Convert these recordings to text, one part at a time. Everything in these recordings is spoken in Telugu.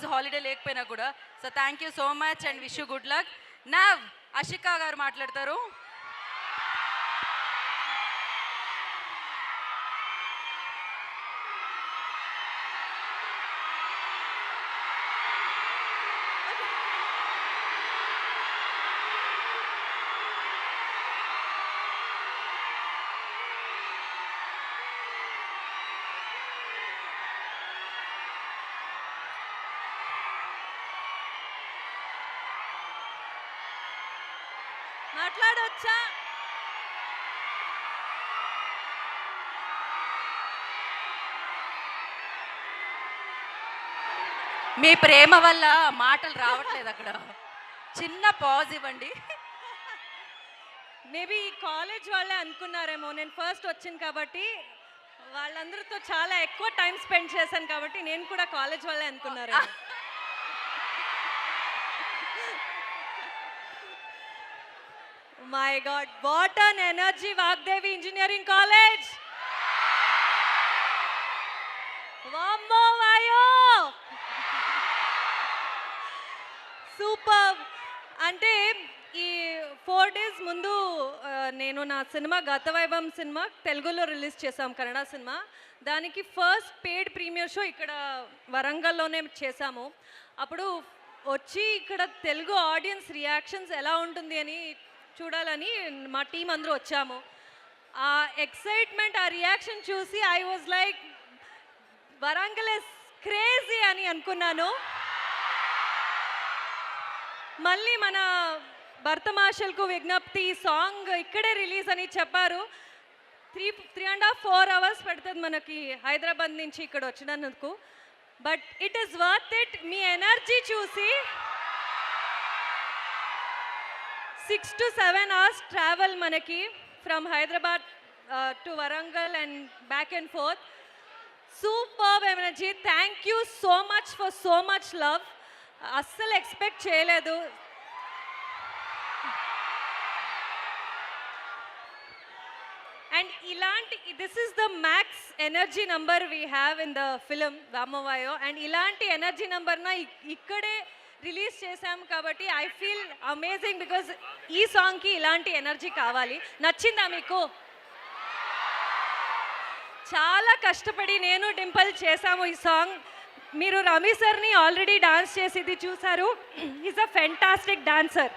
ఈరోజు హాలిడే లేకపోయినా కూడా. So thank you so much and wish you good luck. Now Ashika గారు మాట్లాడతారు. మాట్లాడొచ్చా? మీ ప్రేమ వల్ల మాటలు రావట్లేదు అక్కడ. చిన్న పాజ్ ఇవ్వండి. మేబీ కాలేజ్ వాళ్ళే అనుకున్నారేమో, నేను ఫస్ట్ వచ్చాను కాబట్టి వాళ్ళందరితో చాలా ఎక్కువ టైం స్పెండ్ చేశాను కాబట్టి నేను కూడా కాలేజ్ వాళ్ళే అనుకున్నారేమో. My God, what an energy, Vagdevi Engineering College! Vammo vayo! Superb! అంటే ఈ 4 days ముందు నేను నా సినిమా గతవైభవం సినిమా తెలుగులో రిలీజ్ చేసాం, కన్నడ సినిమా. దానికి ఫస్ట్ పెయిడ్ ప్రీమియర్ షో ఇక్కడ వరంగల్లోనే చేశాము. అప్పుడు వచ్చి ఇక్కడ తెలుగు ఆడియన్స్ రియాక్షన్స్ ఎలా ఉంటుంది అని చూడాలని మా టీం అందరూ వచ్చాము. ఆ ఎక్సైట్మెంట్, ఆ రియాక్షన్ చూసి I was like Warangal is crazy అని అనుకున్నాను. మళ్ళీ మన భరతమాషల్కు విజ్ఞప్తి సాంగ్ ఇక్కడే రిలీజ్ అని చెప్పారు. 3.5-4 hours పడుతుంది మనకి హైదరాబాద్ నుంచి ఇక్కడ వచ్చినందుకు. But it is worth it. Me energy చూసి 6 to 7 hours travel manaki from Hyderabad to Warangal and back and forth. Superb energy. Thank you so much for so much love. Assal expect cheyaledu. And ilanti, this is the max energy number we have in the film Vammo-vayo. And ilanti energy number na ikkade release చేసాం కాబట్టి ఐ ఫీల్ అమేజింగ్ బికాజ్ ఈ సాంగ్కి ఇలాంటి ఎనర్జీ కావాలి. నచ్చిందా మీకు? చాలా కష్టపడి నేను డింపుల్ చేసాము ఈ సాంగ్. మీరు రవి సార్ని ఆల్రెడీ డాన్స్ చేసేది చూసారు. Is a fantastic dancer.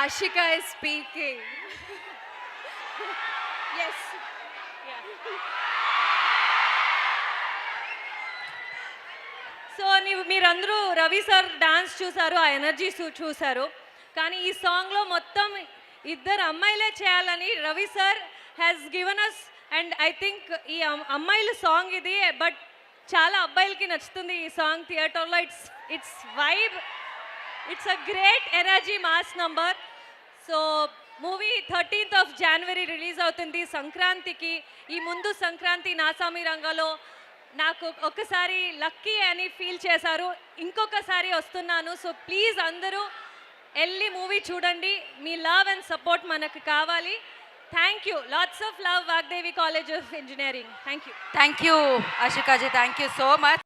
Ashika is speaking. Yes. Yeah. So మీరందరూ రవి సార్ డాన్స్ చూసారు, ఆ ఎనర్జీ చూసారు. కానీ ఈ సాంగ్లో మొత్తం ఇద్దరు అమ్మాయిలే చేయాలని Ravi sir has given us. And I think ఈ అమ్మాయిల సాంగ్ ఇది, బట్ చాలా అబ్బాయిలకి నచ్చుతుంది ఈ సాంగ్. థియేటర్లో it's vibe. It's a great energy mass number. So movie 13th of January release అవుతుంది సంక్రాంతికి. ఈ ముందు సంక్రాంతి నాసామి రంగంలో నాకు ఒకసారి లక్కీ అని ఫీల్ చేశారు, ఇంకొకసారి వస్తున్నాను. సో ప్లీజ్ అందరూ వెళ్ళి మూవీ చూడండి. మీ లవ్ అండ్ సపోర్ట్ మనకు కావాలి. Thank you. Lots of love, Vagdevi college of engineering. Thank you. Thank you అషికాజీ. Thank you so much.